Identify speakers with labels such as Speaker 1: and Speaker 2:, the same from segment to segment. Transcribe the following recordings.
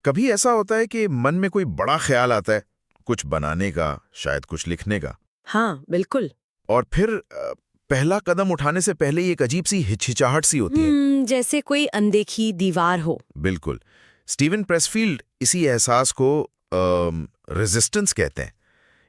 Speaker 1: कभी ऐसा होता है कि मन में कोई बड़ा ख्याल आता है, कुछ बनाने का, शायद कुछ लिखने का,
Speaker 2: हाँ बिल्कुल।
Speaker 1: और फिर पहला कदम उठाने से पहले ही एक अजीब सी हिचकिचाहट सी होती है।
Speaker 2: जैसे कोई अनदेखी दीवार हो।
Speaker 1: बिल्कुल। स्टीवन प्रेसफील्ड इसी एहसास को रेजिस्टेंस कहते हैं,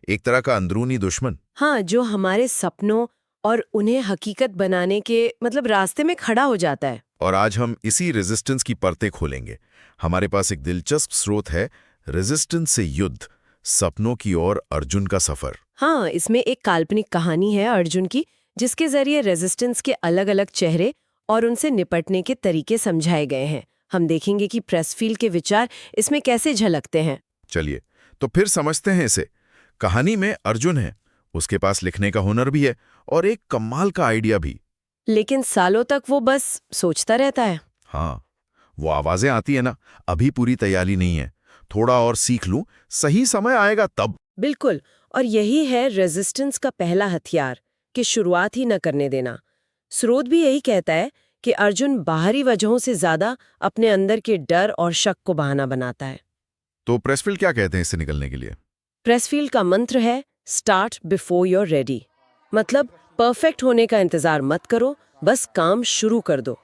Speaker 1: एक तरह का अंदरूनी दुश्मन।
Speaker 2: हाँ, जो हमारे सपनों और उन्हें हकीकत बनाने के रास्ते में खड़ा हो जाता है।
Speaker 1: और आज हम इसी रेजिस्टेंस की परतें खोलेंगे। हमारे पास एक दिलचस्प स्रोत है, रेजिस्टेंस से युद्ध, सपनों की ओर अर्जुन का सफर।
Speaker 2: हाँ, इसमें एक काल्पनिक कहानी है अर्जुन की, जिसके जरिए रेजिस्टेंस के अलग अलग चेहरे और उनसे निपटने के तरीके समझाए गए हैं। हम देखेंगे कि प्रेसफील्ड के विचार इसमें कैसे झलकते हैं।
Speaker 1: चलिए तो फिर समझते हैं इसे। कहानी में अर्जुन है, उसके पास लिखने का हुनर भी है और एक कमाल का आइडिया भी।
Speaker 2: लेकिन सालों तक वो बस सोचता रहता है।
Speaker 1: हाँ, वो आवाजें आती है ना, अभी पूरी तैयारी नहीं है, थोड़ा और सीख लूं, सही समय आएगा तब।
Speaker 2: बिल्कुल, और यही है रेजिस्टेंस का पहला हथियार, कि शुरुआत ही न करने देना। स्रोत भी यही कहता है कि अर्जुन बाहरी वजहों से ज्यादा अपने अंदर के डर और शक को बहाना बनाता है।
Speaker 1: तो प्रेसफील्ड क्या कहते हैं इससे निकलने के लिए?
Speaker 2: प्रेसफील्ड का मंत्र है स्टार्ट बिफोर यूर रेडी। मतलब परफेक्ट होने का इंतजार मत करो, बस काम शुरू कर दो।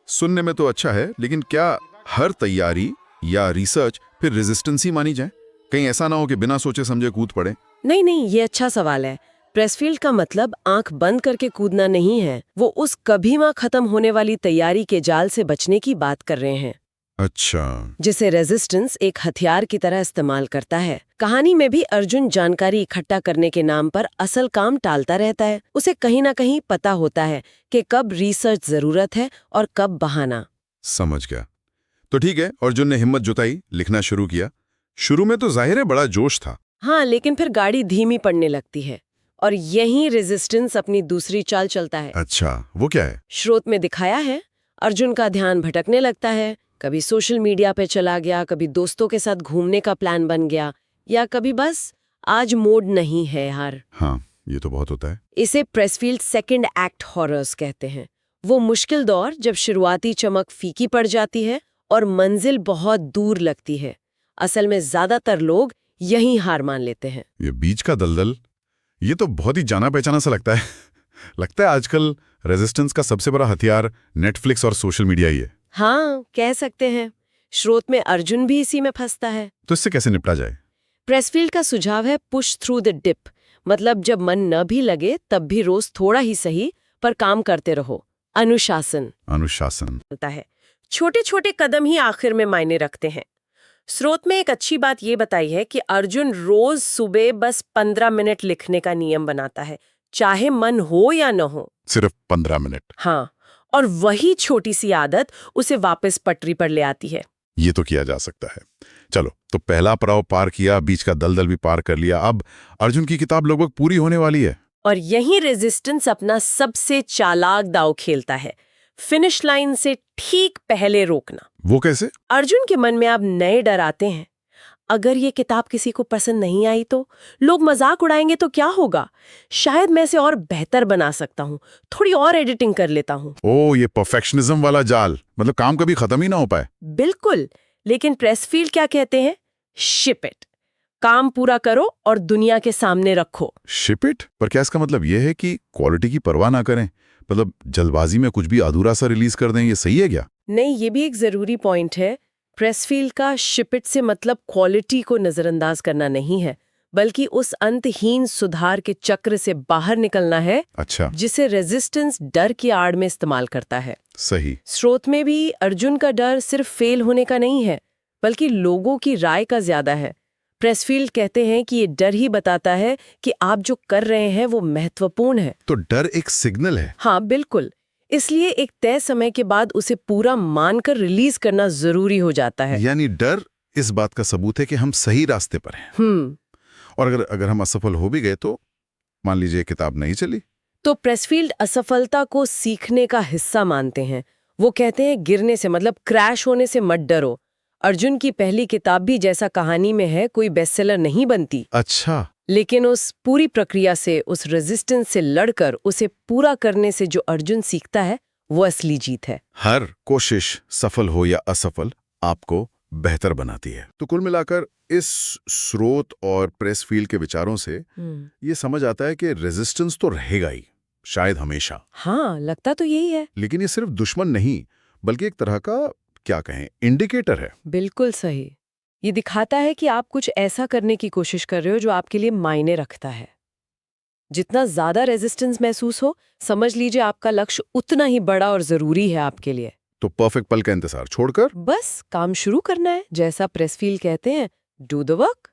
Speaker 1: सुनने में तो अच्छा है, लेकिन क्या हर तैयारी या रिसर्च फिर रेजिस्टेंस ही मानी जाए? कहीं ऐसा ना हो कि बिना सोचे समझे कूद पड़े।
Speaker 2: नहीं नहीं, ये अच्छा सवाल है। प्रेसफील्ड का मतलब आंख बंद करके कूदना नहीं है, वो उस कभी मां खत्म होने वाली तैयारी के जाल से बचने की बात कर रहे हैं।
Speaker 1: अच्छा।
Speaker 2: जिसे रेजिस्टेंस एक हथियार की तरह इस्तेमाल करता है। कहानी में भी अर्जुन जानकारी इकट्ठा करने के नाम पर असल काम टालता रहता है। उसे कहीं ना कहीं पता होता है कि कब रिसर्च जरूरत है और कब बहाना।
Speaker 1: समझ गया। तो ठीक है, अर्जुन ने हिम्मत जुटाई, लिखना शुरू किया। शुरू में तो जाहिर है बड़ा जोश था।
Speaker 2: हाँ, लेकिन फिर गाड़ी धीमी पड़ने लगती है और यहीं रेजिस्टेंस अपनी दूसरी चाल चलता है।
Speaker 1: अच्छा, वो क्या है?
Speaker 2: स्रोत में दिखाया है, अर्जुन का ध्यान भटकने लगता है। कभी सोशल मीडिया पे चला गया, कभी दोस्तों के साथ घूमने का प्लान बन गया, या कभी बस आज मूड नहीं है यार।
Speaker 1: हाँ, ये तो बहुत होता है।
Speaker 2: इसे प्रेसफील्ड सेकंड एक्ट हॉरर्स कहते हैं। वो मुश्किल दौर जब शुरुआती चमक फीकी पड़ जाती है और मंजिल बहुत दूर लगती है। असल में ज्यादातर लोग यहीं हार मान लेते हैं।
Speaker 1: ये बीच का दलदल, ये तो बहुत ही जाना पहचाना सा लगता है। लगता है आजकल रेजिस्टेंस का सबसे बड़ा हथियार नेटफ्लिक्स और सोशल मीडिया ही है।
Speaker 2: हाँ, कह सकते हैं। स्रोत में अर्जुन भी इसी में फंसता है।
Speaker 1: तो इससे कैसे निपटा जाए?
Speaker 2: प्रेसफील्ड का सुझाव है पुश थ्रू द डिप। मतलब जब मन न भी लगे तब भी रोज थोड़ा ही सही पर काम करते रहो। अनुशासन होता है। छोटे छोटे कदम ही आखिर में मायने रखते हैं। स्रोत में एक अच्छी बात ये बताई है कि अर्जुन रोज सुबह बस 15 मिनट लिखने का नियम बनाता है, चाहे मन हो या न हो।
Speaker 1: सिर्फ 15 मिनट?
Speaker 2: हाँ, और वही छोटी सी आदत उसे वापस पटरी पर ले आती है।
Speaker 1: ये तो किया जा सकता है। चलो, तो पहला पड़ाव पार किया, बीच का दलदल भी पार कर लिया। अब अर्जुन की किताब लगभग पूरी होने वाली है।
Speaker 2: और यही रेजिस्टेंस अपना सबसे चालाक दांव खेलता है, फिनिश लाइन से ठीक पहले रोकना।
Speaker 1: वो कैसे?
Speaker 2: अर्जुन के मन में अब नए डर आते हैं। अगर ये किताब किसी को पसंद नहीं आई तो लोग मजाक उड़ाएंगे तो क्या होगा? शायद मैं इसे और बेहतर बना सकता हूँ, थोड़ी और एडिटिंग कर लेता हूँ।
Speaker 1: ओ, ये परफेक्शनिज्म वाला जाल, मतलब काम कभी खत्म ही ना हो पाए।
Speaker 2: बिल्कुल। लेकिन प्रेसफील्ड क्या कहते हैं? Ship it. काम पूरा करो और दुनिया के सामने रखो।
Speaker 1: Ship it? पर क्या इसका मतलब ये है कि क्वालिटी की परवाह ना करें? मतलब जल्दबाजी में कुछ भी अधूरा सा रिलीज कर दें, ये सही है क्या?
Speaker 2: नहीं, ये भी एक जरूरी पॉइंट है। प्रेसफील्ड का शिप इट से मतलब क्वालिटी को नजरअंदाज करना नहीं है, बल्कि उस अंतहीन सुधार के चक्र से बाहर निकलना है।
Speaker 1: अच्छा।
Speaker 2: जिसे रेजिस्टेंस डर की आड़ में इस्तेमाल करता है।
Speaker 1: सही।
Speaker 2: स्रोत में भी अर्जुन का डर सिर्फ फेल होने का नहीं है, बल्कि लोगों की राय का ज्यादा है। प्रेसफील्ड कहते हैं कि ये डर ही बताता है कि आप जो कर रहे हैं वो महत्वपूर्ण है।
Speaker 1: तो डर एक सिग्नल है?
Speaker 2: हाँ बिल्कुल। इसलिए एक तय समय के बाद उसे पूरा मानकर रिलीज करना जरूरी हो जाता है।
Speaker 1: यानी डर इस बात का सबूत है कि हम सही रास्ते पर हैं। और अगर हम असफल हो भी गए तो मान लीजिए किताब नहीं चली,
Speaker 2: तो प्रेसफील्ड असफलता को सीखने का हिस्सा मानते हैं। वो कहते हैं गिरने से मतलब क्रैश होने से मत डरो। अर्जुन की पहली किताब भी जैसा कहानी में है कोई बेस्टसेलर नहीं बनती।
Speaker 1: अच्छा।
Speaker 2: लेकिन उस पूरी प्रक्रिया से, उस रेजिस्टेंस से लड़कर उसे पूरा करने से जो अर्जुन सीखता है वो असली जीत है।
Speaker 1: हर कोशिश, सफल हो या असफल, आपको बेहतर बनाती है। तो कुल मिलाकर इस स्रोत और प्रेस फील्ड के विचारों से ये समझ आता है कि रेजिस्टेंस तो रहेगा ही, शायद हमेशा।
Speaker 2: हाँ, लगता तो यही है।
Speaker 1: लेकिन ये सिर्फ दुश्मन नहीं, बल्कि एक तरह का, क्या कहें, इंडिकेटर है।
Speaker 2: बिल्कुल सही। ये दिखाता है कि आप कुछ ऐसा करने की कोशिश कर रहे हो जो आपके लिए मायने रखता है। जितना ज्यादा रेजिस्टेंस महसूस हो, समझ लीजिए आपका लक्ष्य उतना ही बड़ा और जरूरी है आपके लिए।
Speaker 1: तो परफेक्ट पल का इंतजार छोड़कर
Speaker 2: बस काम शुरू करना है, जैसा प्रेसफील्ड कहते हैं, डू द वर्क।